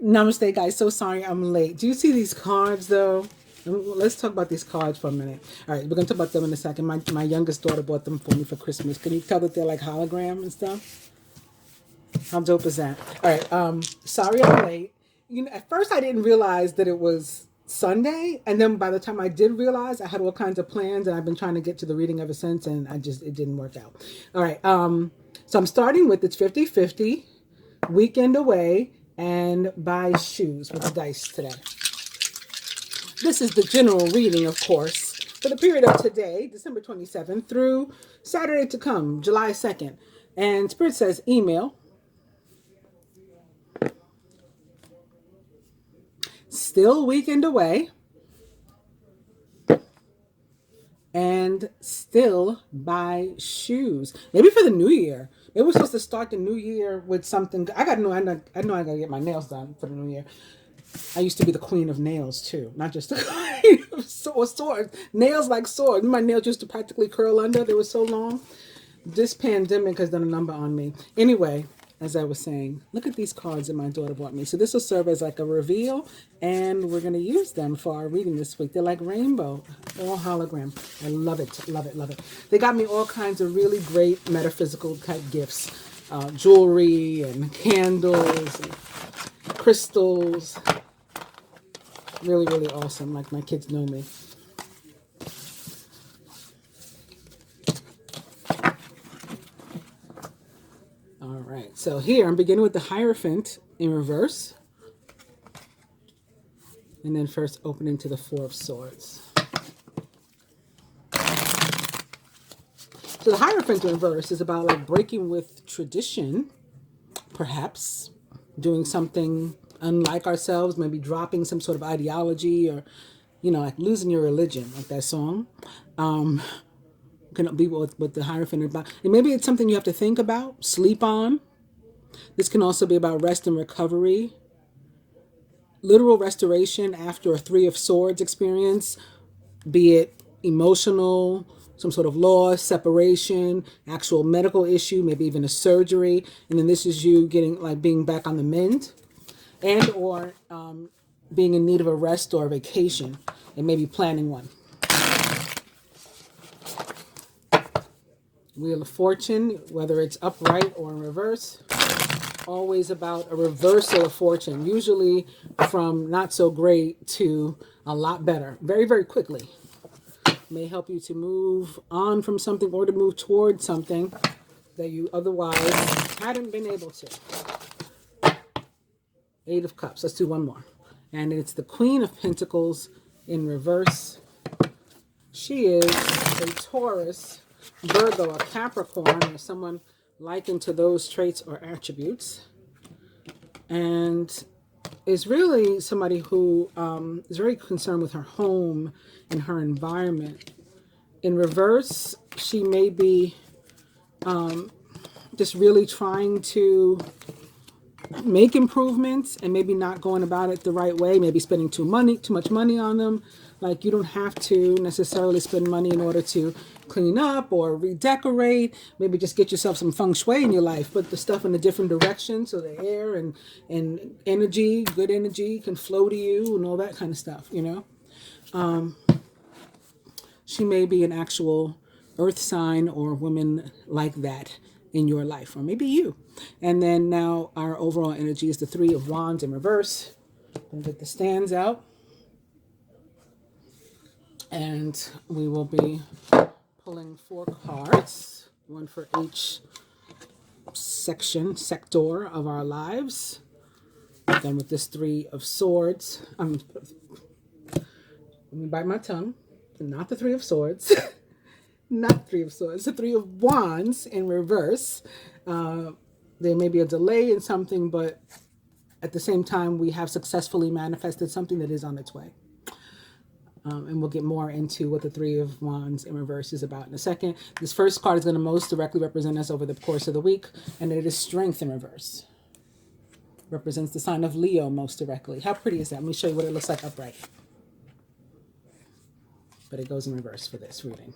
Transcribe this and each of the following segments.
Namaste, guys. So sorry I'm late. Do you see these cards, though? Let's talk about these cards for a minute. All right, we're going to talk about them in a second. My youngest daughter bought them for me for Christmas. Can you tell that they're like hologram and stuff? How dope is that? All right, sorry I'm late. You know, at first I didn't realize that it was Sunday, and then by the time I did realize, I had all kinds of plans, and I've been trying to get to the reading ever since, and it didn't work out. All right, so I'm starting with it's 50-50, weekend away, and buy shoes with the dice today. This is the general reading, of course, for the period of today, December 27th, through Saturday to come, July 2nd. And Spirit says email. Still weekend away. And still buy shoes. Maybe for the new year. Maybe we're supposed to start the new year with something. I know I gotta get my nails done for the new year. I used to be the queen of nails too, not just the queen of swords. Nails like swords. My nails used to practically curl under. They were so long. This pandemic has done a number on me. Anyway, as I was saying, look at these cards that my daughter bought me. So this will serve as like a reveal, and we're going to use them for our reading this week. They're like rainbow, all hologram. I love it, love it, love it. They got me all kinds of really great metaphysical type gifts. Jewelry and candles and crystals. Really, really awesome. Like my kids know me. All right. So here I'm beginning with the Hierophant in reverse. And then first opening to the Four of Swords. So the Hierophant in reverse is about like breaking with tradition, perhaps doing something unlike ourselves, maybe dropping some sort of ideology, or, you know, like losing your religion, like that song. Can be with the Hierophant about. And maybe it's something you have to think about, sleep on. This can also be about rest and recovery. Literal restoration after a Three of Swords experience, be it emotional, some sort of loss, separation, actual medical issue, maybe even a surgery. And then this is you getting like being back on the mend, and or being in need of a rest or a vacation, and maybe planning one. Wheel of Fortune, whether it's upright or in reverse, always about a reversal of fortune, usually from not so great to a lot better, very, very quickly. May help you to move on from something or to move towards something that you otherwise hadn't been able to. Eight of Cups. Let's do one more. And it's the Queen of Pentacles in reverse. She is a Taurus, Virgo, a Capricorn, or someone likened to those traits or attributes. And is really somebody who is very concerned with her home and her environment. In reverse, she may be just really trying to make improvements and maybe not going about it the right way, maybe spending too much money on them. Like, you don't have to necessarily spend money in order to clean up or redecorate. Maybe just get yourself some feng shui in your life. Put the stuff in a different direction so the air and energy, good energy, can flow to you and all that kind of stuff, you know. She may be an actual earth sign or woman like that in your life, or maybe you. And then now our overall energy is the Three of Wands in reverse. We'll get the stands out. And we will be pulling 4 cards, one for each sector of our lives. Then with this Three of Swords, let me bite my tongue. Not the Three of Swords. Not Three of Swords. The Three of Wands in reverse. There may be a delay in something, but at the same time, we have successfully manifested something that is on its way. And we'll get more into what the Three of Wands in reverse is about in a second. This first card is going to most directly represent us over the course of the week, and it is Strength in reverse. Represents the sign of Leo most directly. How pretty is that? Let me show you what it looks like upright. But it goes in reverse for this reading.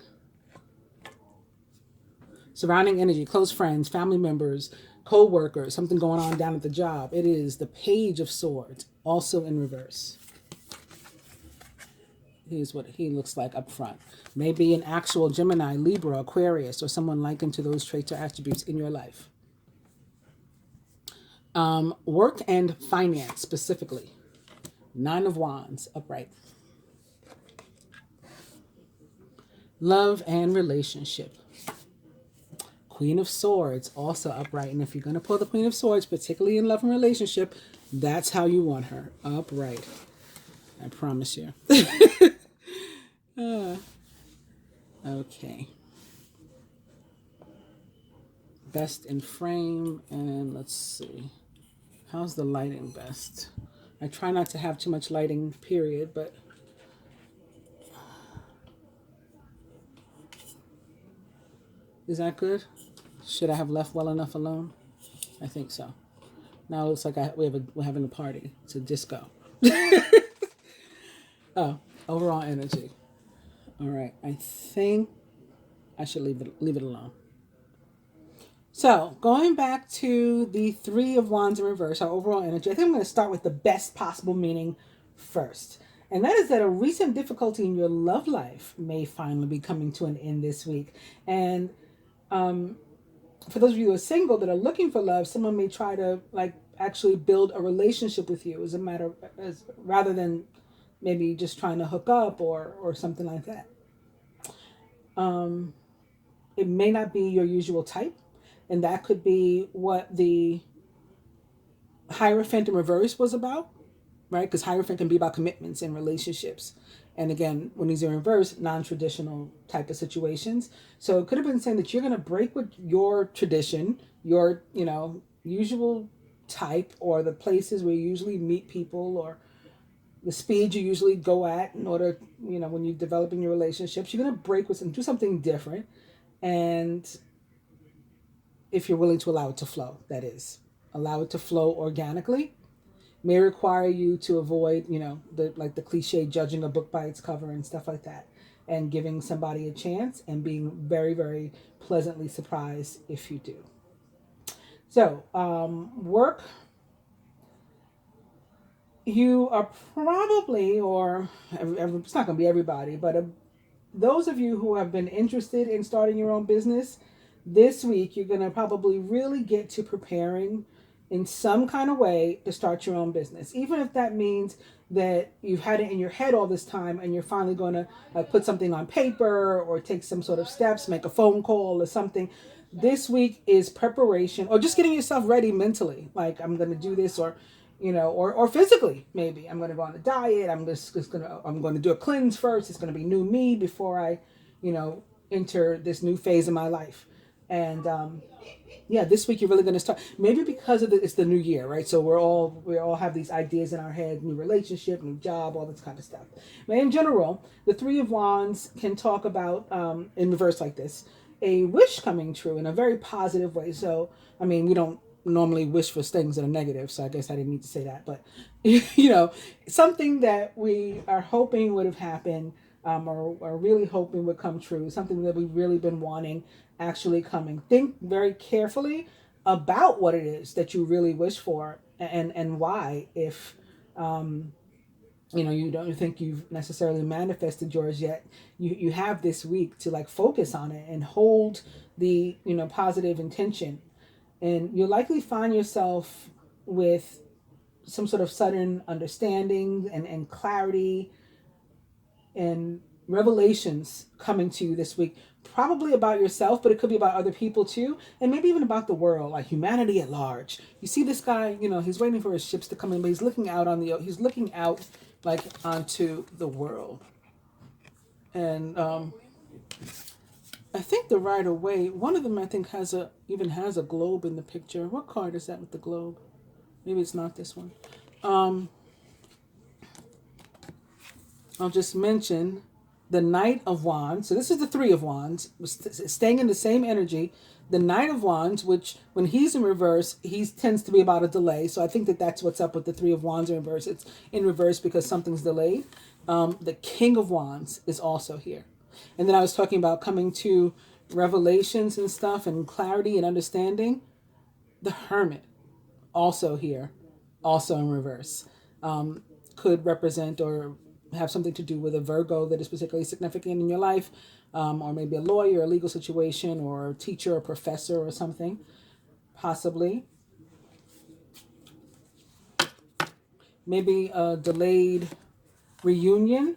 Surrounding energy, close friends, family members, co-workers, something going on down at the job. It is the Page of Swords, also in reverse. Here's what he looks like up front. Maybe an actual Gemini, Libra, Aquarius, or someone likened to those traits or attributes in your life. Work and finance specifically. 9 of Wands, upright. Love and relationship. Queen of Swords, also upright. And if you're going to pull the Queen of Swords, particularly in love and relationship, that's how you want her, upright. I promise you. Okay. Best in frame, and let's see. How's the lighting best? I try not to have too much lighting, period, but is that good? Should I have left well enough alone? I think so. Now it looks like we're having a party. It's a disco. Oh, overall energy. All right, I think I should leave it alone. So going back to the 3 of Wands in reverse, our overall energy, I think I'm going to start with the best possible meaning first. And that is that a recent difficulty in your love life may finally be coming to an end this week. And for those of you who are single that are looking for love, someone may try to actually build a relationship with you rather than maybe just trying to hook up or something like that. It may not be your usual type. And that could be what the Hierophant in reverse was about, right? Because Hierophant can be about commitments and relationships. And again, when he's in reverse, non-traditional type of situations. So it could have been saying that you're going to break with your tradition, your, usual type, or the places where you usually meet people, or the speed you usually go at in order, when you're developing your relationships. You're going to break with some, do something different. And if you're willing to allow it to flow, that is. Allow it to flow organically. May require you to avoid, the cliche judging a book by its cover and stuff like that. And giving somebody a chance and being very, very pleasantly surprised if you do. So, work. You are probably, or it's not going to be everybody, but those of you who have been interested in starting your own business, this week you're going to probably really get to preparing in some kind of way to start your own business. Even if that means that you've had it in your head all this time and you're finally going to put something on paper or take some sort of steps, make a phone call or something. This week is preparation, or just getting yourself ready mentally. Like, I'm going to do this, or or physically, maybe I'm going to go on a diet. I'm going to do a cleanse first. It's going to be new me before I, enter this new phase of my life. And this week you're really going to start. Maybe because it's the new year, right? So we all have these ideas in our head: new relationship, new job, all this kind of stuff. But in general, the 3 of Wands can talk about in reverse like this, a wish coming true in a very positive way. So we don't normally wish for things that are negative, so I guess I didn't need to say that, but something that we are hoping would have happened, or really hoping would come true, something that we've really been wanting actually coming. Think very carefully about what it is that you really wish for, and why. If you don't think you've necessarily manifested yours yet, you have this week to focus on it and hold the positive intention. And you'll likely find yourself with some sort of sudden understanding and clarity and revelations coming to you this week, probably about yourself, but it could be about other people too, and maybe even about the world, like humanity at large. You see this guy, he's waiting for his ships to come in, but he's looking out onto the world. And I think the Rider-Waite, one of them I think even has a globe in the picture. What card is that with the globe? Maybe it's not this one. I'll just mention the Knight of Wands. So this is the 3 of Wands, staying in the same energy. The Knight of Wands, which when he's in reverse, he tends to be about a delay. So I think that's what's up with the 3 of Wands in reverse. It's in reverse because something's delayed. The King of Wands is also here. And then I was talking about coming to revelations and stuff and clarity and understanding. The Hermit, also here, also in reverse, could represent or have something to do with a Virgo that is particularly significant in your life, or maybe a lawyer, a legal situation, or a teacher, or professor, or something, possibly. Maybe a delayed reunion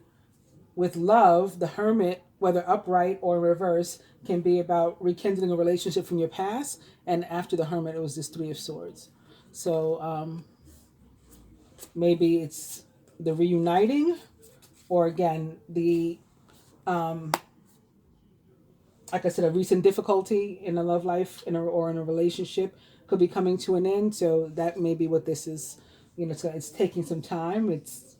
with love. The Hermit, whether upright or reverse, can be about rekindling a relationship from your past. And after the Hermit, it was this Three of Swords. So maybe it's the reuniting, or again, the like I said, a recent difficulty in a love life or in a relationship could be coming to an end. So that may be what this is. It's taking some time. It's,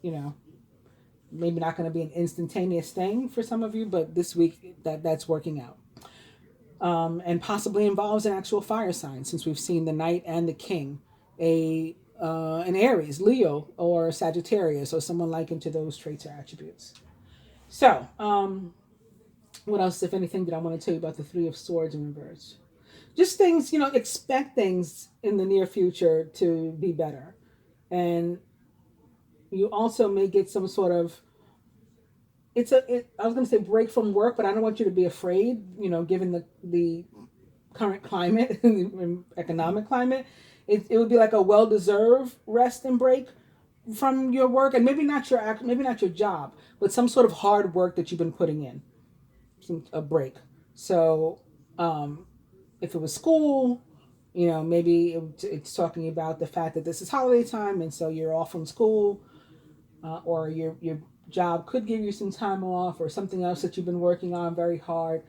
maybe not going to be an instantaneous thing for some of you, but this week that's working out. And possibly involves an actual fire sign, since we've seen the Knight and the King, an Aries, Leo, or Sagittarius, or someone likened to those traits or attributes. So, what else, if anything, did I want to tell you about the Three of Swords in reverse? Just things, expect things in the near future to be better. And you also may get some sort of, I was going to say break from work, but I don't want you to be afraid, given the current climate, economic climate. It would be like a well-deserved rest and break from your work, and maybe not your job, but some sort of hard work that you've been putting in, a break. So if it was school, maybe it's talking about the fact that this is holiday time, and so you're off from school, or your job could give you some time off, or something else that you've been working on very hard.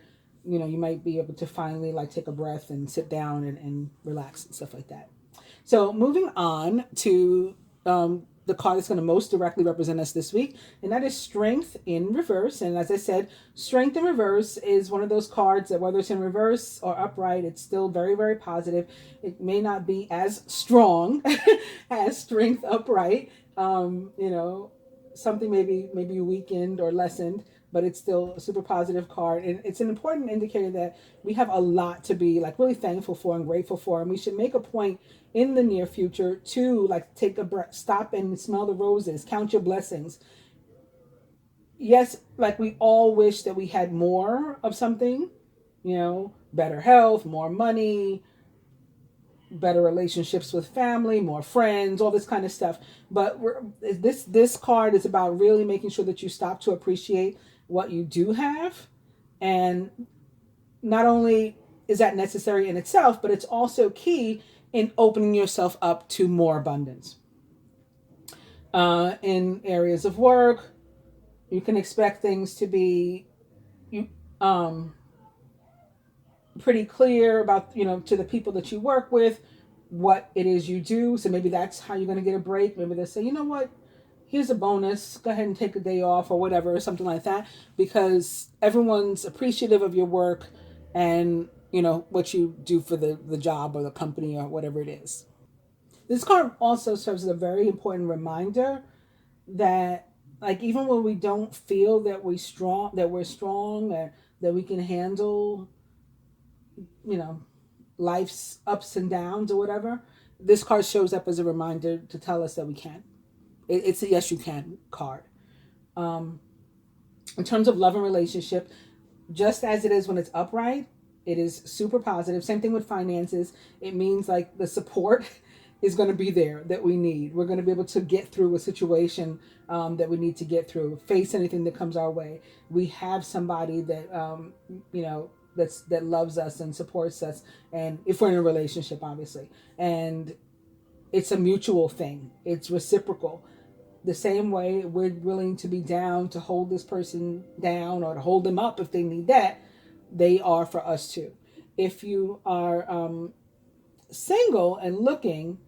You might be able to finally take a breath and sit down and relax and stuff like that. So moving on to the card that's going to most directly represent us this week, and that is Strength in reverse. And as I said, Strength in reverse is one of those cards that, whether it's in reverse or upright, it's still very, very positive. It may not be as strong as Strength upright. Something maybe weakened or lessened, but it's still a super positive card. And it's an important indicator that we have a lot to be really thankful for and grateful for. And we should make a point in the near future to take a breath, stop and smell the roses, count your blessings. Yes, we all wish that we had more of something, better health, more money, better relationships with family, more friends, all this kind of stuff. But this card is about really making sure that you stop to appreciate what you do have. And not only is that necessary in itself, but it's also key in opening yourself up to more abundance. In areas of work, you can expect things to be pretty clear about, to the people that you work with, what it is you do. So maybe that's how you're going to get a break. Maybe they'll say, you know what, here's a bonus, go ahead and take a day off or whatever, or something like that, because everyone's appreciative of your work and, what you do for the job or the company or whatever it is. This card also serves as a very important reminder that, even when we don't feel that we're strong, or that we can handle, life's ups and downs or whatever, this card shows up as a reminder to tell us that we can. It's a yes you can card. In terms of love and relationship, just as it is when it's upright, it is super positive. Same thing with finances. It means the support is going to be there that we need. We're going to be able to get through a situation that we need to get through, face anything that comes our way. We have somebody that, that loves us and supports us. And if we're in a relationship, obviously, and it's a mutual thing, it's reciprocal. The same way we're willing to be down to hold this person down or to hold them up if they need that, they are for us too. If you are single and looking,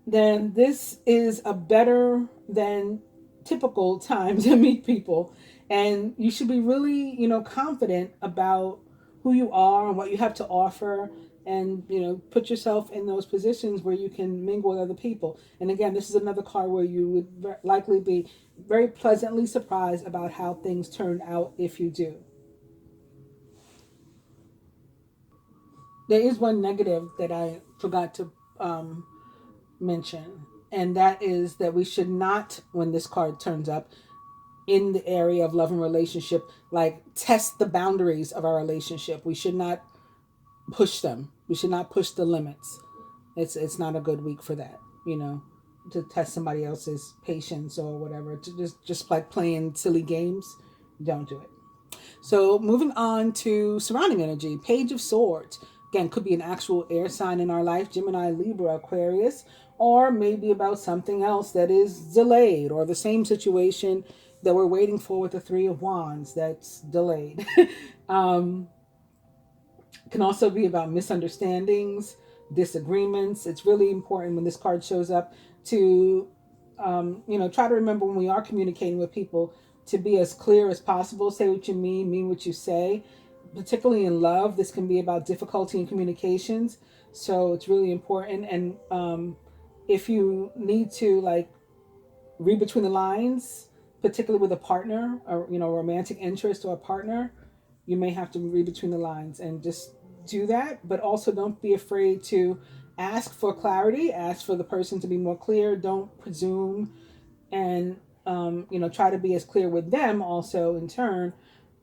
then this is a better than typical time to meet people. And you should be really, confident about who you are and what you have to offer, and, put yourself in those positions where you can mingle with other people. And again, this is another card where you would likely be very pleasantly surprised about how things turn out if you do. There is one negative that I forgot to mention, and that is that we should not, when this card turns up, in the area of love and relationship, like test the boundaries of our relationship. We should not push them. We should not push the limits. It's not a good week for that, you know, to test somebody else's patience or whatever. To just like playing silly games. Don't do it. So moving on to surrounding energy, Page of Swords. Again, could be an actual air sign in our life, Gemini, Libra, Aquarius, or maybe about something else that is delayed, or the same situation that we're waiting for with the Three of Wands that's delayed. um, can also be about misunderstandings, disagreements. It's really important when this card shows up to, try to remember when we are communicating with people to be as clear as possible. Say what you mean what you say. Particularly in love, this can be about difficulty in communications. So it's really important. And if you need to like read between the lines, particularly with a partner or romantic interest or a partner, you may have to read between the lines and just do that. But also don't be afraid to ask for clarity, ask for the person to be more clear. Don't presume, and try to be as clear with them also in turn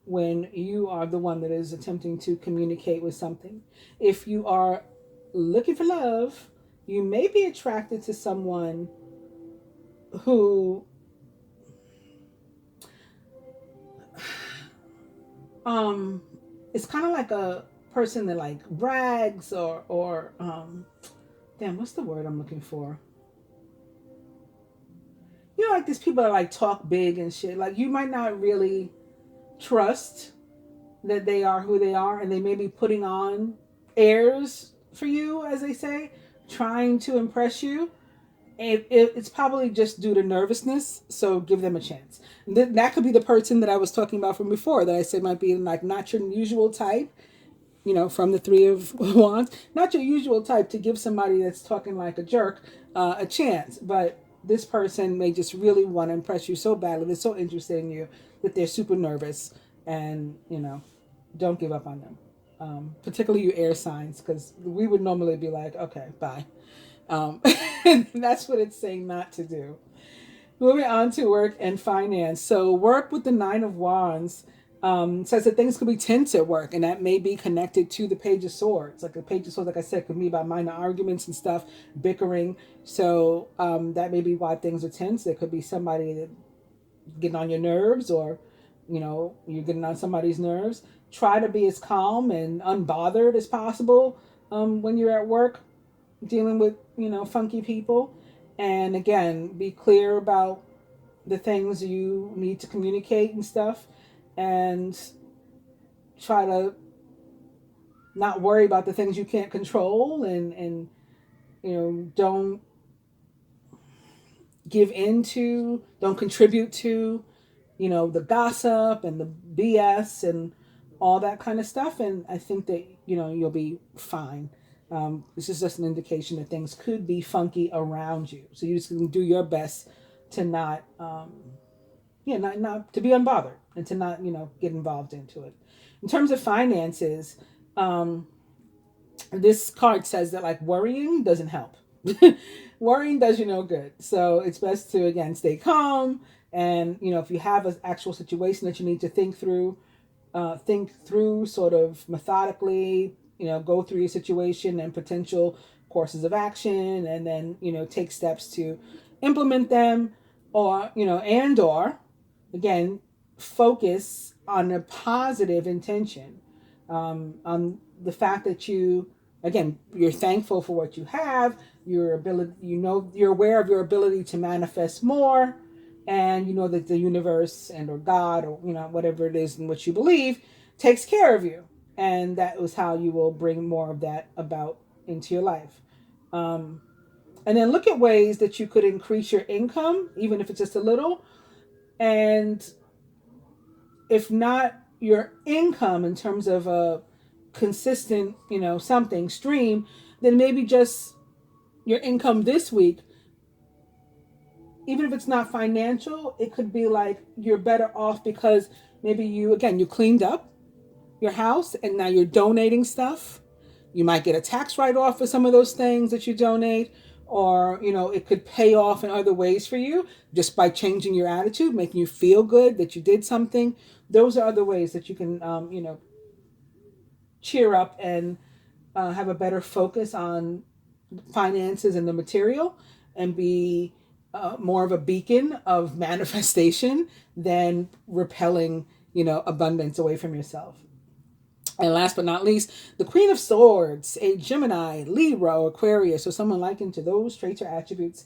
when you are the one that is attempting to communicate with something. If you are looking for love, you may be attracted to someone who it's kind of like a person that like brags or damn, what's the word I'm looking for? Like these people that like talk big and shit. Like you might not really trust that they are who they are, and they may be putting on airs for you, as they say, trying to impress you. It's probably just due to nervousness, so give them a chance. That could be the person that I was talking about from before that I said might be like not your usual type, from the Three of Wands, not your usual type to give somebody that's talking like a jerk a chance. But this person may just really want to impress you so badly, they're so interested in you that they're super nervous, and don't give up on them. Particularly you air signs, because we would normally be like, okay, bye. That's what it's saying not to do. Moving on to work and finance. So work with the Nine of Wands says that things could be tense at work, and that may be connected to the Page of Swords. Like the Page of Swords, like I said, could be about minor arguments and stuff, bickering. So that may be why things are tense. There could be somebody that getting on your nerves, or you're getting on somebody's nerves. Try to be as calm and unbothered as possible when you're at work dealing with funky people. And again, be clear about the things you need to communicate and stuff, and try to not worry about the things you can't control, and don't give into, don't contribute to the gossip and the BS and all that kind of stuff. And I think that you'll be fine. This is just an indication that things could be funky around you, so you just can do your best to not not to be unbothered, and to not get involved into it. In terms of finances, this card says that like worrying doesn't help. Worrying does you no good. So it's best to again stay calm, and if you have an actual situation that you need to think through sort of methodically. Go through your situation and potential courses of action, and then take steps to implement them, or or again focus on a positive intention, on the fact that you're thankful for what you have, your ability, you're aware of your ability to manifest more, and that the universe or God, or whatever it is in which you believe, takes care of you. And that was how you will bring more of that about into your life. And then look at ways that you could increase your income, even if it's just a little. And if not your income in terms of a consistent, something stream, then maybe just your income this week. Even if it's not financial, it could be like you're better off because maybe you cleaned up your house and now you're donating stuff You might get a tax write-off for some of those things that you donate, or it could pay off in other ways for you just by changing your attitude, making you feel good that you did something. Those are other ways that you can cheer up and have a better focus on finances and the material, and be more of a beacon of manifestation than repelling abundance away from yourself. And last but not least, the Queen of Swords, a Gemini, Libra, Aquarius, or someone likened to those traits or attributes,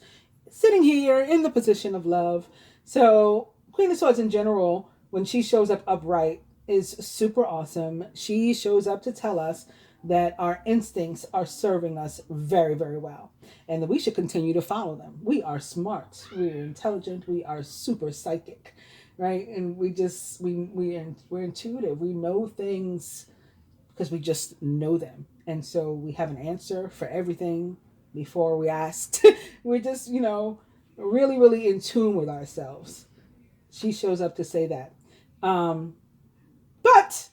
sitting here in the position of love. So Queen of Swords in general, when she shows up upright, is super awesome. She shows up to tell us that our instincts are serving us very, very well, and that we should continue to follow them. We are smart, we're intelligent, we are super psychic, right? And we're intuitive. We know things because we just know them. And so we have an answer for everything before we asked. We're just, really, really in tune with ourselves. She shows up to say that. But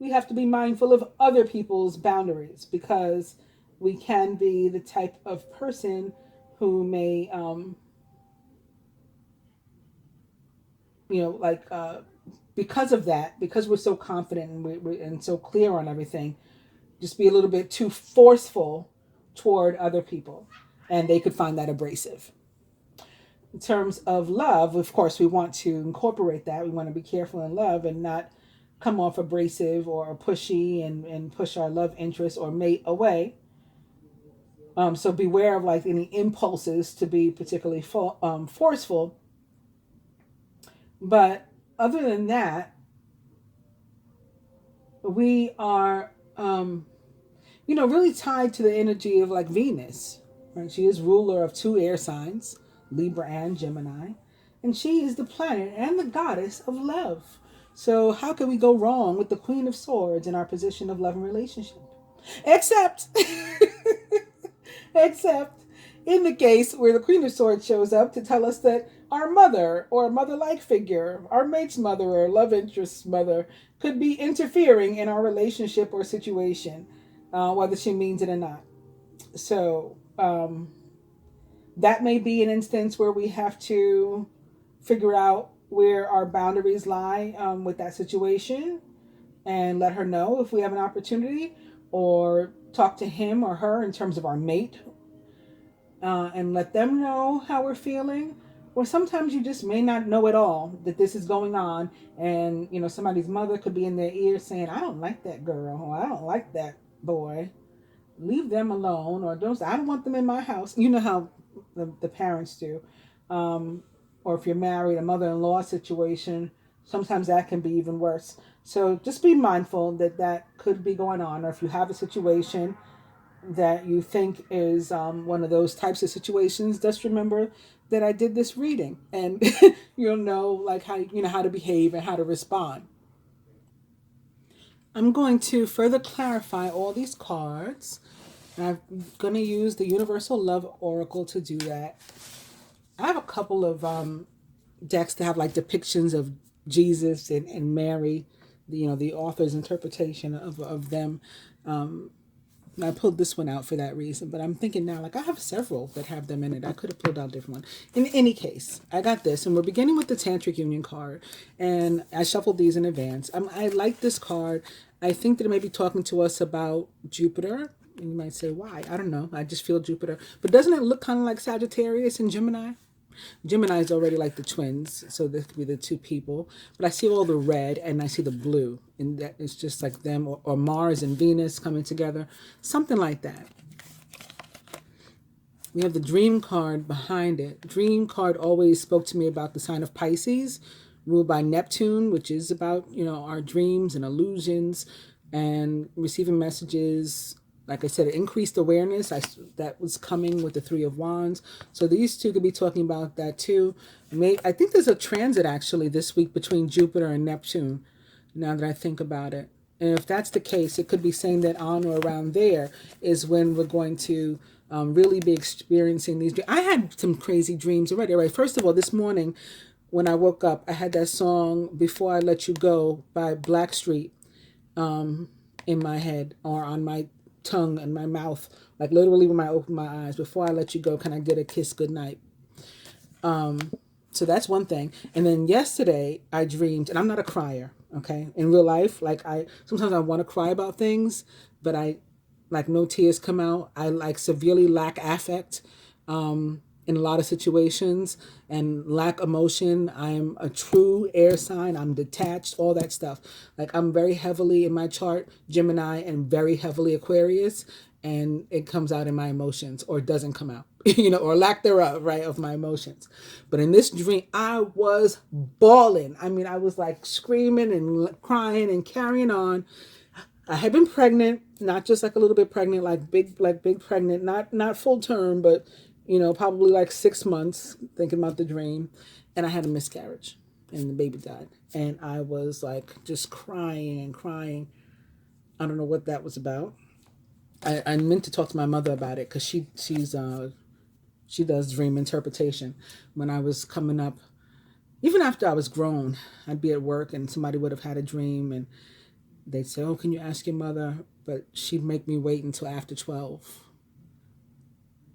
we have to be mindful of other people's boundaries, because we can be the type of person who may, because of that, because we're so confident and and so clear on everything, just be a little bit too forceful toward other people, and they could find that abrasive. In terms of love, of course, we want to incorporate that. We want to be careful in love and not come off abrasive or pushy and push our love interest or mate away. So beware of any impulses to be particularly forceful. But other than that, we are, really tied to the energy of Venus. Right? She is ruler of 2 air signs, Libra and Gemini, and she is the planet and the goddess of love. So how can we go wrong with the Queen of Swords in our position of love and relationship? Except in the case where the Queen of Swords shows up to tell us that our mother or mother-like figure, our mate's mother or love interest's mother, could be interfering in our relationship or situation, whether she means it or not. So that may be an instance where we have to figure out where our boundaries lie with that situation, and let her know if we have an opportunity, or talk to him or her in terms of our mate, and let them know how we're feeling. Or sometimes you just may not know at all that this is going on, and somebody's mother could be in their ear saying, I don't like that girl, or I don't like that boy, leave them alone, or I don't want them in my house. You know how the parents do. Or if you're married, a mother-in-law situation, sometimes that can be even worse. So just be mindful that could be going on. Or if you have a situation that you think is one of those types of situations, just remember that I did this reading, and you'll know how to behave and how to respond. I'm going to further clarify all these cards, and I'm going to use the Universal Love Oracle to do that. I have a couple of decks to have depictions of Jesus and Mary, the author's interpretation of them. I pulled this one out for that reason, but I'm thinking now, I have several that have them in it. I could have pulled out a different one. In any case, I got this, and we're beginning with the Tantric Union card, and I shuffled these in advance. I like this card. I think that it may be talking to us about Jupiter. And you might say, why? I don't know. I just feel Jupiter. But doesn't it look kind of like Sagittarius and Gemini? Gemini is already like the twins, so this could be the 2 people. But I see all the red and I see the blue, and that it's just like them, or Mars and Venus coming together, something like that. We have the Dream card behind it. Dream card always spoke to me about the sign of Pisces, ruled by Neptune, which is about our dreams and illusions and receiving messages. Like I said, increased awareness, that was coming with the 3 of Wands. So these 2 could be talking about that too. I think there's a transit actually this week between Jupiter and Neptune, now that I think about it. And if that's the case, it could be saying that on or around there is when we're going to really be experiencing these. I had some crazy dreams already. All right, first of all, this morning when I woke up, I had that song Before I Let You Go by Blackstreet in my head, or on my tongue and my mouth, like literally when I open my eyes. Before I let you go, can I get a kiss goodnight? So that's one thing. And then yesterday I dreamed, and I'm not a crier, okay? In real life, like sometimes I want to cry about things, but I like no tears come out. I like severely lack affect in a lot of situations and lack emotion. I'm a true air sign. I'm detached, all that stuff. Like I'm very heavily in my chart Gemini and very heavily Aquarius, and it comes out in my emotions or doesn't come out, or lack thereof, right, of my emotions. But in this dream, I was bawling. I mean, I was like screaming and crying and carrying on. I had been pregnant, not just like a little bit pregnant, like big pregnant, not full term, but probably like 6 months, thinking about the dream. And I had a miscarriage and the baby died. And I was like just crying and crying. I don't know what that was about. I meant to talk to my mother about it because she does dream interpretation. When I was coming up, even after I was grown, I'd be at work and somebody would have had a dream and they'd say, "Oh, can you ask your mother?" But she'd make me wait until after 12.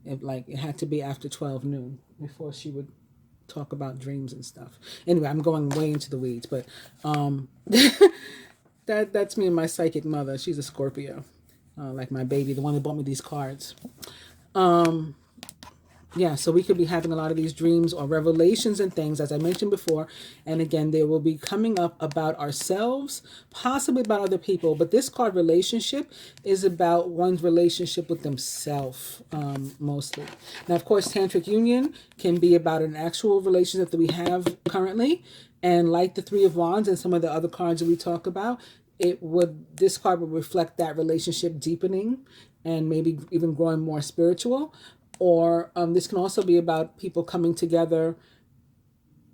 It had to be after 12 noon before she would talk about dreams and stuff. Anyway, I'm going way into the weeds, but that's me and my psychic mother. She's a Scorpio, like my baby, the one that bought me these cards. Yeah, so we could be having a lot of these dreams or revelations and things, as I mentioned before. And again, they will be coming up about ourselves, possibly about other people. But this card, relationship, is about one's relationship with themselves, mostly. Now, of course, tantric union can be about an actual relationship that we have currently. And like the Three of Wands and some of the other cards that we talk about, this card would reflect that relationship deepening and maybe even growing more spiritual. Or this can also be about people coming together,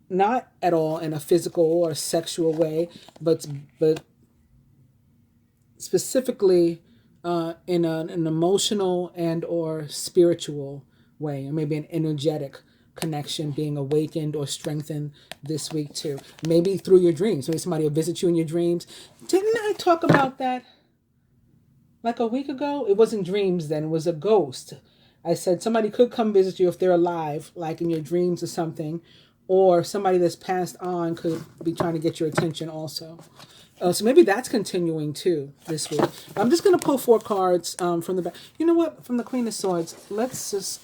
not at all in a physical or sexual way, but specifically in an emotional and or spiritual way, or maybe an energetic connection being awakened or strengthened this week too. Maybe through your dreams. Maybe somebody will visit you in your dreams. Didn't I talk about that like a week ago? It wasn't dreams then, it was a ghost. I said somebody could come visit you if they're alive, like in your dreams or something, or somebody that's passed on could be trying to get your attention also. So maybe that's continuing too this week. I'm just going to pull 4 cards from the back. You know what? From the Queen of Swords.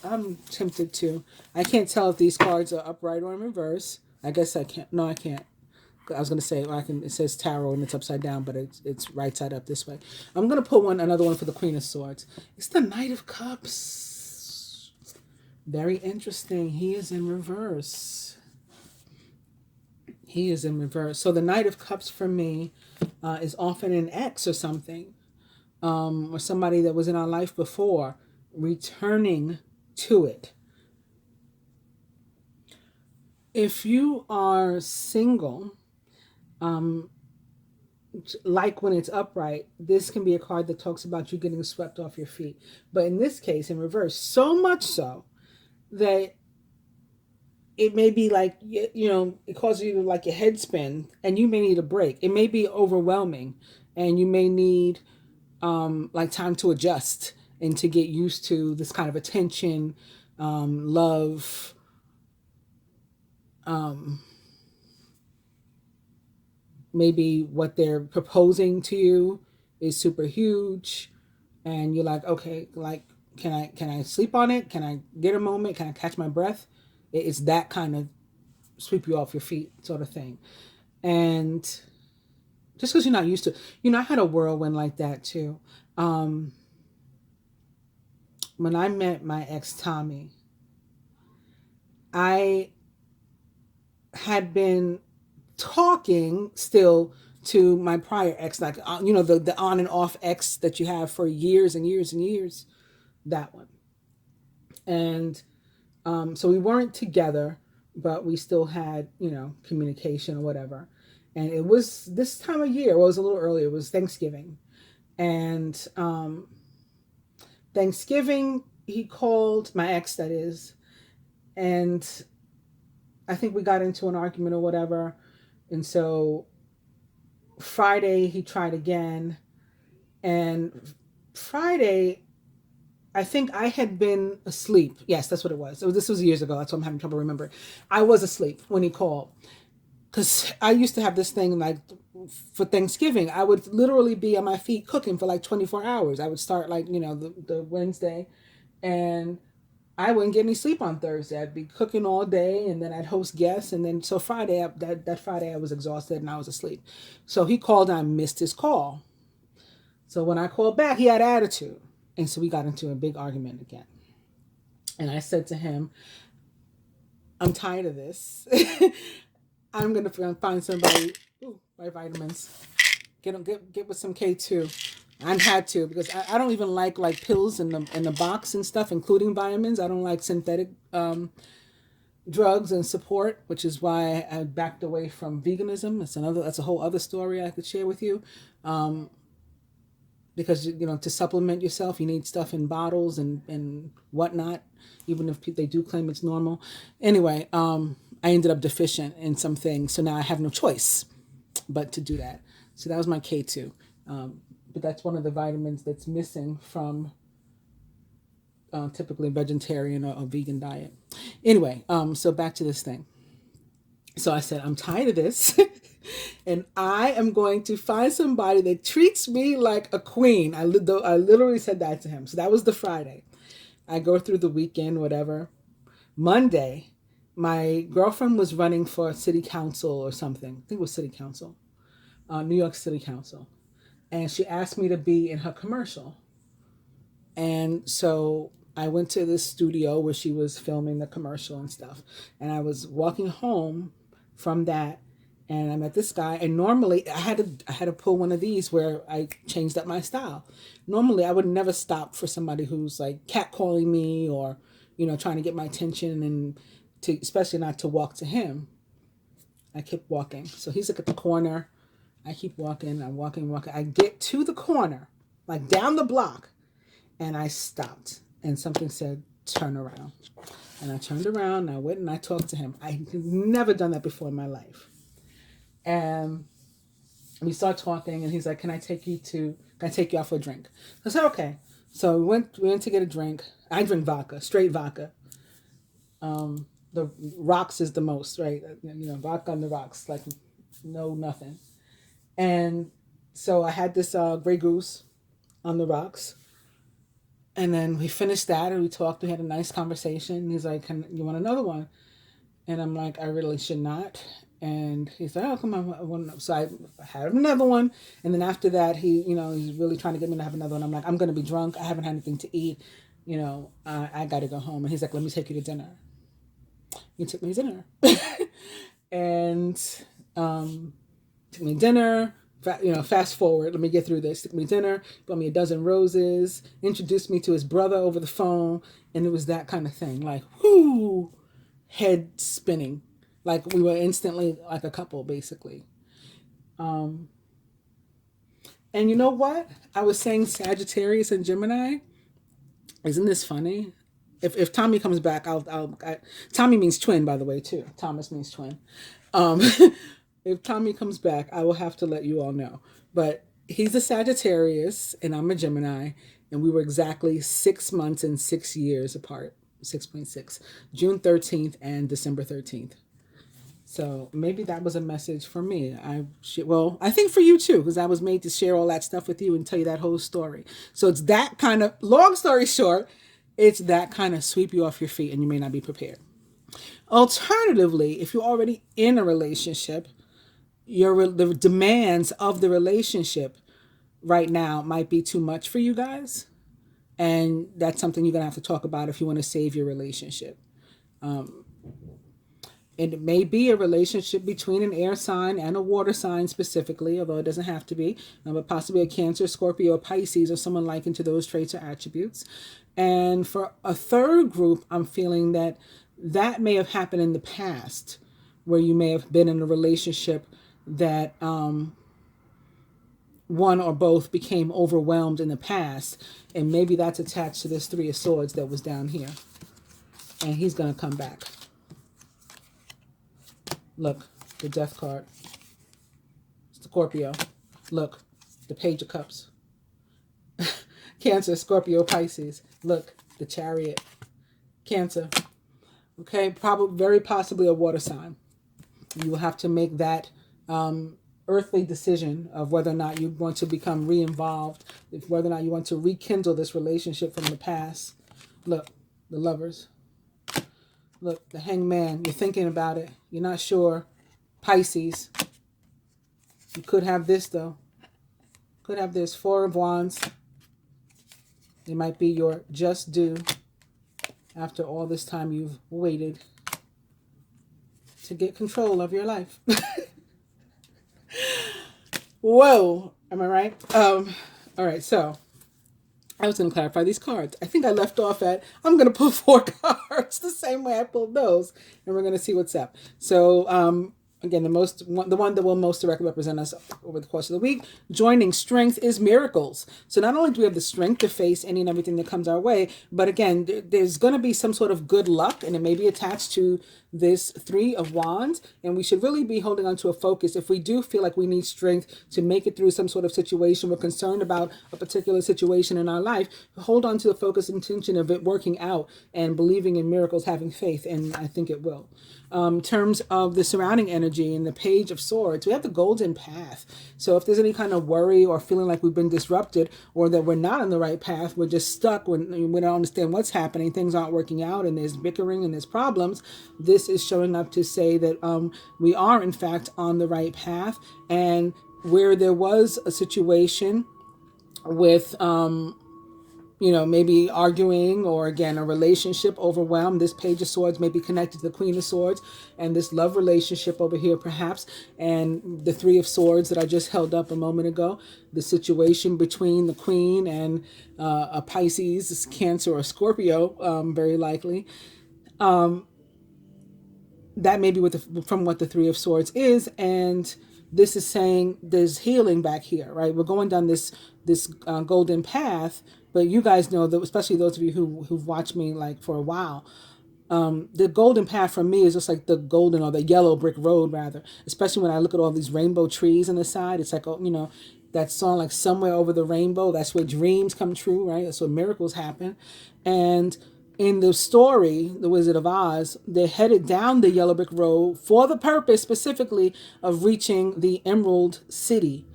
I'm tempted to. I can't tell if these cards are upright or in reverse. I guess I can't. No, I can't. I was gonna say it says tarot and it's upside down, but it's right side up this way. I'm gonna pull another one for the Queen of Swords. It's the Knight of Cups. Very interesting. He is in reverse. He is in reverse. So the Knight of Cups for me is often an ex or something, or somebody that was in our life before, returning to it. If you are single, like when it's upright, this can be a card that talks about you getting swept off your feet. But in this case, in reverse, so much so that it may be like, it causes you to like your head spin and you may need a break. It may be overwhelming and you may need like time to adjust and to get used to this kind of attention, love, maybe what they're proposing to you is super huge and you're like, okay, like, can I sleep on it? Can I get a moment? Can I catch my breath? It's that kind of sweep you off your feet sort of thing. And just because you're not used to, I had a whirlwind like that too. When I met my ex Tommy, I had been talking still to my prior ex, like, the on and off ex that you have for years and years and years, that one. And so we weren't together, but we still had, communication or whatever. And it was this time of year, well, it was a little earlier, it was Thanksgiving. And Thanksgiving, he called, my ex that is, and I think we got into an argument or whatever. And so Friday he tried again, and Friday, I think I had been asleep. Yes, that's what it was. This was years ago. That's why I'm having trouble remembering. I was asleep when he called. Because I used to have this thing like for Thanksgiving, I would literally be on my feet cooking for like 24 hours. I would start like, the Wednesday, and I wouldn't get any sleep on Thursday. I'd be cooking all day, and then I'd host guests. And then so Friday, that Friday I was exhausted and I was asleep. So he called and I missed his call. So when I called back, he had attitude. And so we got into a big argument again. And I said to him, I'm tired of this. I'm going to find somebody. Ooh, my vitamins. Get with some K2. I had to, because I don't even like pills in the box and stuff, including vitamins. I don't like synthetic drugs and support, which is why I backed away from veganism. That's a whole other story I could share with you. Because to supplement yourself, you need stuff in bottles and whatnot, even if they do claim it's normal. Anyway, I ended up deficient in some things, so now I have no choice but to do that. So that was my K2. But that's one of the vitamins that's missing from typically vegetarian or vegan diet. Anyway, so back to this thing. So I said, I'm tired of this. And I am going to find somebody that treats me like a queen. I literally said that to him. So that was the Friday. I go through the weekend, whatever. Monday, my girlfriend was running for city council or something. I think it was city council, New York City Council. And she asked me to be in her commercial. And so I went to this studio where she was filming the commercial and stuff. And I was walking home from that, and I met this guy. And normally I had to pull one of these where I changed up my style. Normally I would never stop for somebody who's like catcalling me or, trying to get my attention, and especially not to walk to him. I kept walking. So he's like at the corner. I keep walking. I'm walking. I get to the corner, like down the block, and I stopped. And something said, turn around. And I turned around, and I went and I talked to him. I had never done that before in my life. And we start talking, and he's like, can I take you out for a drink? I said, okay. So we went to get a drink. I drink vodka, straight vodka. The rocks is the most, right? Vodka on the rocks, like no nothing. And so I had this Grey Goose on the rocks. And then we finished that, and we talked. We had a nice conversation. And he's like, you want another one? And I'm like, I really should not. And he's like, oh, come on. So I had another one. And then after that, he's really trying to get me to have another one. I'm like, I'm going to be drunk. I haven't had anything to eat. I got to go home. And he's like, let me take you to dinner. He took me to dinner. And took me to dinner. Fast forward, let me get through this. Took me to dinner, bought me a dozen roses, introduced me to his brother over the phone, and it was that kind of thing. Like, whoo, head spinning. Like we were instantly like a couple, basically. And you know what? I was saying Sagittarius and Gemini. Isn't this funny? If Tommy comes back, Tommy means twin, by the way, too. Thomas means twin. If Tommy comes back, I will have to let you all know. But he's a Sagittarius and I'm a Gemini, and we were exactly 6 months and 6 years apart. 6.6. June 13th and December 13th. So maybe that was a message for me. I think for you too, because I was made to share all that stuff with you and tell you that whole story. So it's that kind of, long story short, it's that kind of sweep you off your feet and you may not be prepared. Alternatively, if you're already in a relationship, the demands of the relationship right now might be too much for you guys. And that's something you're going to have to talk about if you want to save your relationship. It may be a relationship between an air sign and a water sign specifically, although it doesn't have to be, but possibly a Cancer, Scorpio, or Pisces, or someone likened to those traits or attributes. And for a third group, I'm feeling that may have happened in the past, where you may have been in a relationship that one or both became overwhelmed in the past, and maybe that's attached to this Three of Swords that was down here. And he's going to come back. Look, the Death card. Scorpio. Look, the Page of Cups. Cancer, Scorpio, Pisces. Look, the Chariot. Cancer. Okay, probably, very possibly a water sign. You will have to make that earthly decision of whether or not you want to become re-involved, whether or not you want to rekindle this relationship from the past. Look, the Lovers. Look, the Hangman. You're thinking about it. You're not sure. Pisces. You could have this, though. Could have this. Four of Wands. It might be your just due after all this time you've waited to get control of your life. Whoa. Am I right? All right, so I was going to clarify these cards. I think I left off at, I'm going to pull 4 cards the same way I pulled those, and we're going to see what's up. So, again, the one that will most directly represent us over the course of the week, joining strength is miracles. So not only do we have the strength to face any and everything that comes our way, but again, there's going to be some sort of good luck, and it may be attached to this 3 of Wands, and we should really be holding on to a focus. If we do feel like we need strength to make it through some sort of situation, we're concerned about a particular situation in our life, hold on to the focus and intention of it working out and believing in miracles, having faith, and I think it will. In terms of the surrounding energy and the Page of Swords, we have the Golden Path. So if there's any kind of worry or feeling like we've been disrupted or that we're not on the right path, we're just stuck, we don't understand what's happening, things aren't working out, and there's bickering and there's problems, this is showing up to say that we are in fact on the right path. And where there was a situation with maybe arguing or, again, a relationship overwhelmed, this Page of Swords may be connected to the Queen of Swords and this love relationship over here perhaps, and the 3 of Swords that I just held up a moment ago, the situation between the Queen and a Pisces, Cancer, or Scorpio, very likely. That may be from what the 3 of Swords is, and this is saying there's healing back here, right? We're going down this golden path, but you guys know that, especially those of you who've watched me like for a while, the golden path for me is just like the golden or the yellow brick road, rather. Especially when I look at all these rainbow trees on the side, it's like, that song, like Somewhere Over the Rainbow. That's where dreams come true, right? That's where miracles happen. And in the story, The Wizard of Oz, they're headed down the yellow brick road for the purpose specifically of reaching the Emerald City.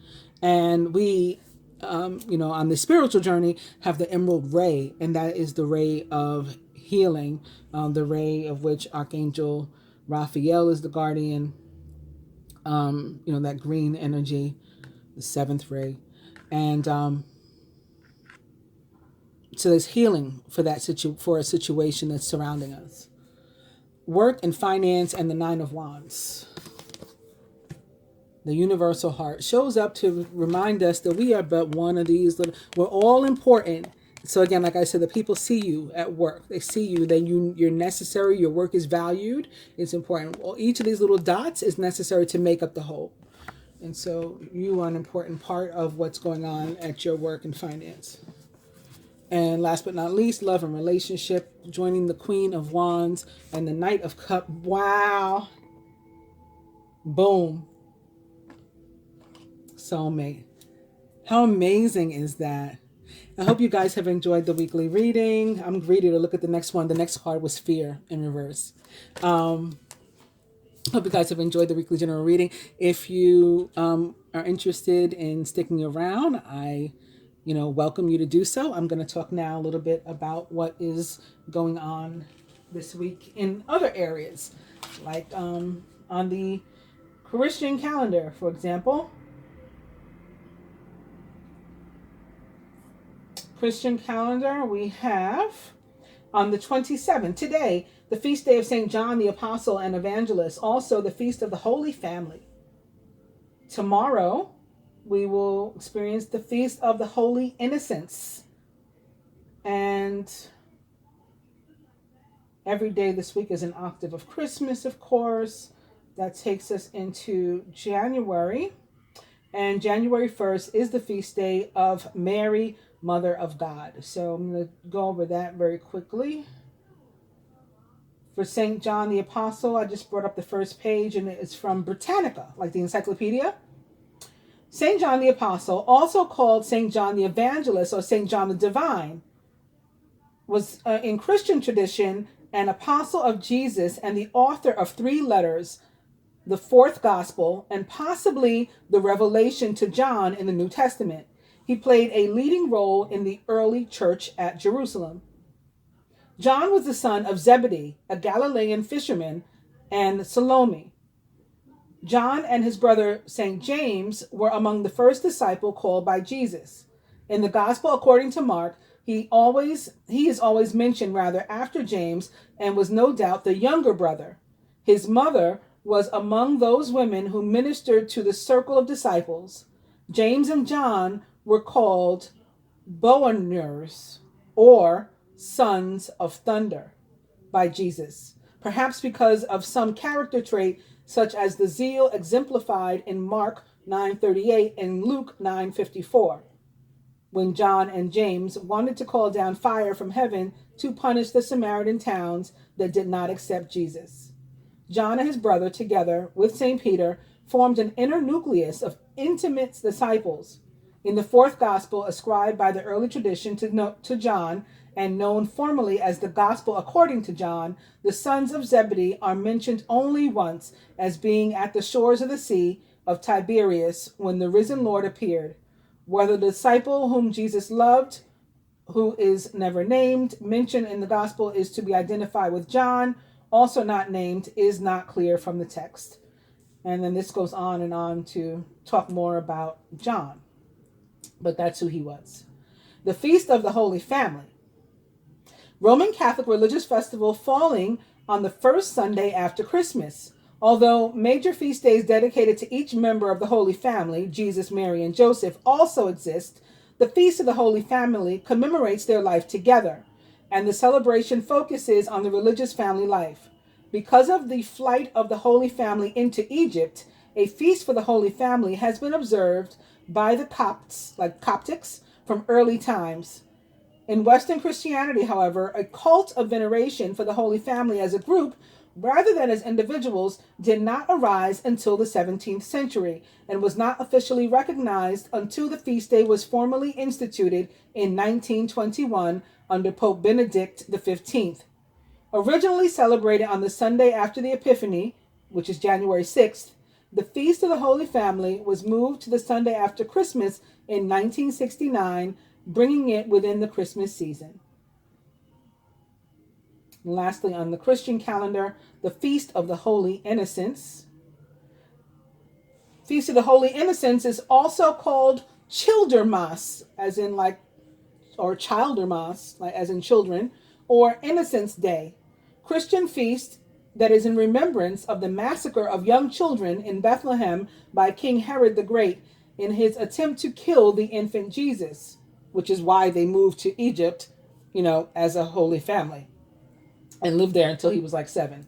And we, on the spiritual journey, have the Emerald Ray, and that is the ray of healing, the ray of which Archangel Raphael is the guardian, that green energy, the 7th ray. And so there's healing for for a situation that's surrounding us. Work and finance and the 9 of Wands. The universal heart shows up to remind us that we are but one of these we're all important. So again, like I said, the people see you at work. They see you, that you're necessary. Your work is valued. It's important. Well, each of these little dots is necessary to make up the whole. And so you are an important part of what's going on at your work and finance. And last but not least, love and relationship, joining the Queen of Wands and the Knight of Cups. Wow. Boom. Soulmate. How amazing is that? I hope you guys have enjoyed the weekly reading. I'm ready to look at the next one. The next card was Fear in reverse. Hope you guys have enjoyed the weekly general reading. If you are interested in sticking around, I welcome you to do so. I'm going to talk now a little bit about what is going on this week in other areas, like on the Christian calendar, for example. Christian calendar, we have on the 27th, today, the feast day of St. John the Apostle and Evangelist, also the feast of the Holy Family. Tomorrow, we will experience the feast of the Holy Innocents. And every day this week is an octave of Christmas, of course. That takes us into January. And January 1st is the feast day of Mary, Mother of God. So I'm going to go over that very quickly. For St. John the Apostle, I just brought up the first page, and it's from Britannica, like the encyclopedia. St. John the Apostle, also called St. John the Evangelist or St. John the Divine, was in Christian tradition an apostle of Jesus and the author of 3 letters, the 4th gospel, and possibly the revelation to John in the New Testament. He played a leading role in the early church at Jerusalem. John was the son of Zebedee, a Galilean fisherman, and Salome. John and his brother St. James were among the first disciples called by Jesus. In the Gospel according to Mark, he is always mentioned after James, and was no doubt the younger brother. His mother was among those women who ministered to the circle of disciples. James and John were called Boanerges, or sons of thunder, by Jesus, perhaps because of some character trait such as the zeal exemplified in Mark 9:38 and Luke 9:54, when John and James wanted to call down fire from heaven to punish the Samaritan towns that did not accept Jesus. John and his brother, together with St. Peter, formed an inner nucleus of intimate disciples. In the 4th gospel, ascribed by the early tradition to John, and known formally as the Gospel according to John, the sons of Zebedee are mentioned only once as being at the shores of the Sea of Tiberias when the risen Lord appeared. Whether the disciple whom Jesus loved, who is never named, mentioned in the Gospel is to be identified with John, also not named, is not clear from the text. And then this goes on and on to talk more about John. But that's who he was. The Feast of the Holy Family. Roman Catholic religious festival falling on the first Sunday after Christmas. Although major feast days dedicated to each member of the Holy Family, Jesus, Mary, and Joseph, also exist, the Feast of the Holy Family commemorates their life together, and the celebration focuses on the religious family life. Because of the flight of the Holy Family into Egypt, a feast for the Holy Family has been observed by the Coptics, from early times. In Western Christianity, however, a cult of veneration for the Holy Family as a group, rather than as individuals, did not arise until the 17th century and was not officially recognized until the feast day was formally instituted in 1921 under Pope Benedict XV. Originally celebrated on the Sunday after the Epiphany, which is January 6th, the Feast of the Holy Family was moved to the Sunday after Christmas in 1969, bringing it within the Christmas season. And lastly, on the Christian calendar, the Feast of the Holy Innocents. Feast of the Holy Innocents is also called Childermas, as in or Childermas, as in children, or Innocents' Day. Christian feast that is in remembrance of the massacre of young children in Bethlehem by King Herod the Great in his attempt to kill the infant Jesus, which is why they moved to Egypt, as a Holy Family, and lived there until he was 7.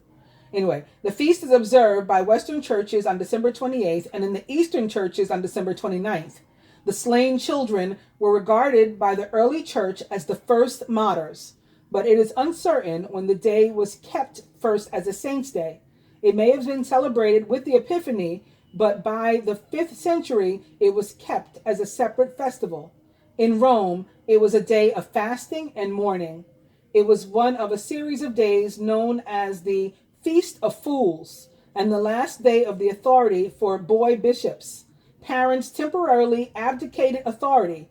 Anyway, the feast is observed by Western churches on December 28th and in the Eastern churches on December 29th. The slain children were regarded by the early church as the first martyrs, but it is uncertain when the day was kept first as a saint's day. It may have been celebrated with the Epiphany, but by the 5th century, it was kept as a separate festival. In Rome, it was a day of fasting and mourning. It was one of a series of days known as the Feast of Fools, and the last day of the authority for boy bishops. Parents temporarily abdicated authority.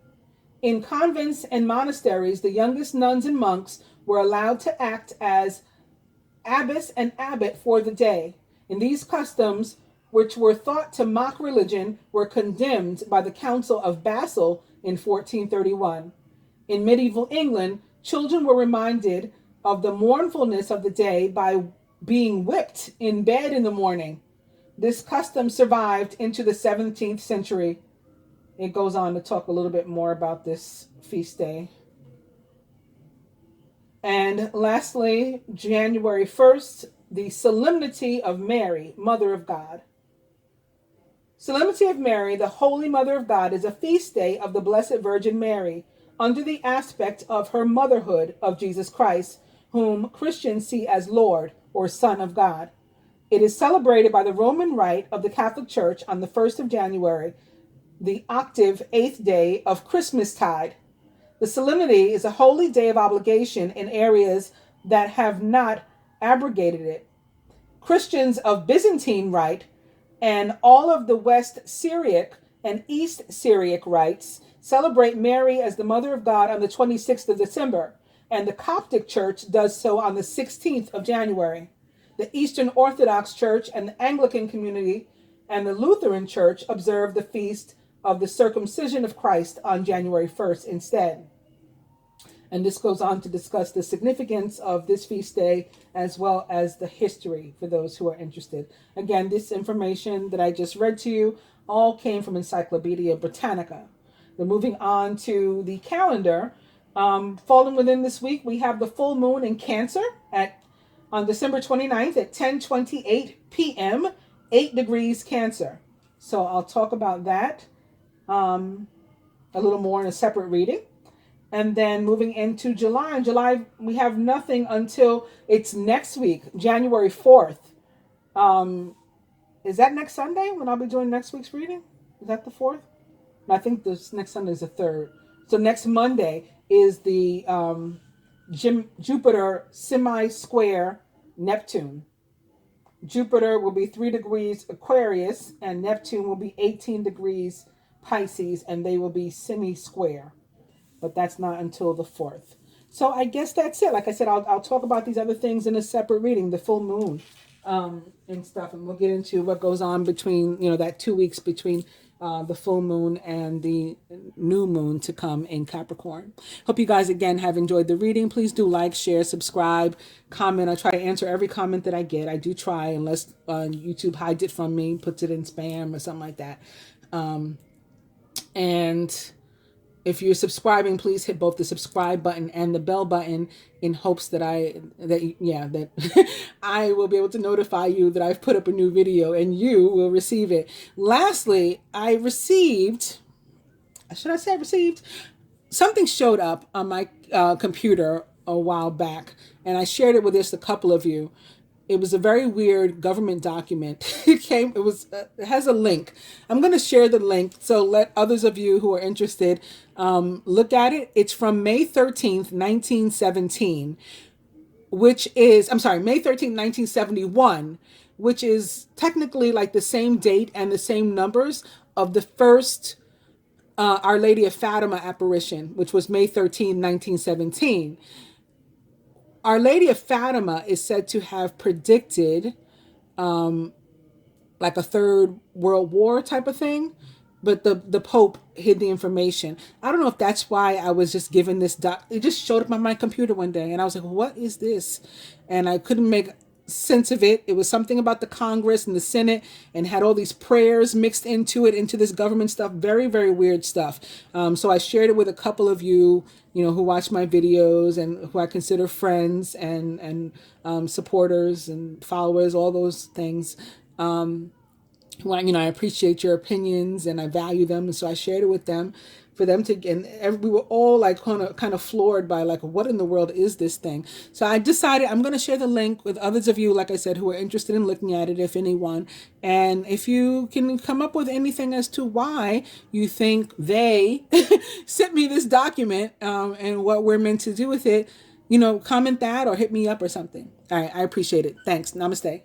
In convents and monasteries, the youngest nuns and monks were allowed to act as abbess and abbot for the day. And these customs, which were thought to mock religion, were condemned by the Council of Basel in 1431. In medieval England, children were reminded of the mournfulness of the day by being whipped in bed in the morning. This custom survived into the 17th century. It goes on to talk a little bit more about this feast day. And lastly, January 1st, the Solemnity of Mary, Mother of God. Solemnity of Mary, the Holy Mother of God, is a feast day of the Blessed Virgin Mary, under the aspect of her motherhood of Jesus Christ, whom Christians see as Lord or Son of God. It is celebrated by the Roman Rite of the Catholic Church on the 1st of January, the octave 8th day of Christmastide. The solemnity is a holy day of obligation in areas that have not abrogated it. Christians of Byzantine Rite and all of the West Syriac and East Syriac rites celebrate Mary as the Mother of God on the 26th of December, and the Coptic Church does so on the 16th of January. The Eastern Orthodox Church and the Anglican community and the Lutheran Church observe the feast of the circumcision of Christ on January 1st instead. And this goes on to discuss the significance of this feast day as well as the history for those who are interested. Again, this information that I just read to you all came from Encyclopedia Britannica. We're moving on to the calendar. Falling within this week, we have the full moon in Cancer on December 29th at 10:28 p.m., 8 degrees Cancer. So I'll talk about that a little more in a separate reading. And then moving into July. In July, we have nothing until it's next week, January 4th. Is that next Sunday when I'll be doing next week's reading? Is that the 4th? I think this next Sunday is the 3rd. So next Monday is the Jupiter semi-square Neptune. Jupiter will be 3 degrees Aquarius and Neptune will be 18 degrees Pisces, and they will be semi-square. But that's not until the 4th. So I guess that's it. Like I said, I'll talk about these other things in a separate reading, the full moon and stuff. And we'll get into what goes on between, that 2 weeks between the full moon and the new moon to come in Capricorn. Hope you guys, again, have enjoyed the reading. Please do like, share, subscribe, comment. I try to answer every comment that I get. I do try, unless YouTube hides it from me, puts it in spam or something like that. And if you're subscribing, please hit both the subscribe button and the bell button in hopes that I will be able to notify you that I've put up a new video and you will receive it. Lastly, something showed up on my computer a while back, and I shared it with just a couple of you. It was a very weird government document. It has a link. I'm going to share the link, so let others of you who are interested look at it. It's from May 13th, 1917, May 13th, 1971, which is technically like the same date and the same numbers of the first Our Lady of Fatima apparition, which was May 13th, 1917. Our Lady of Fatima is said to have predicted like a third world war type of thing, but the Pope hid the information. I don't know if that's why I was just given this it just showed up on my computer one day and I was like, what is this? And I couldn't make sense of it. It was something about the Congress and the Senate and had all these prayers mixed into this government stuff. Very, very weird stuff. So I shared it with a couple of you, who watch my videos and who I consider friends and supporters and followers, all those things. I appreciate your opinions and I value them. And so I shared it with them for them to, and we were all like kind of floored by like, what in the world is this thing? So I decided I'm going to share the link with others of you, like I said, who are interested in looking at it, if anyone. And if you can come up with anything as to why you think they sent me this document and what we're meant to do with it, comment that or hit me up or something. All right. I appreciate it. Thanks. Namaste.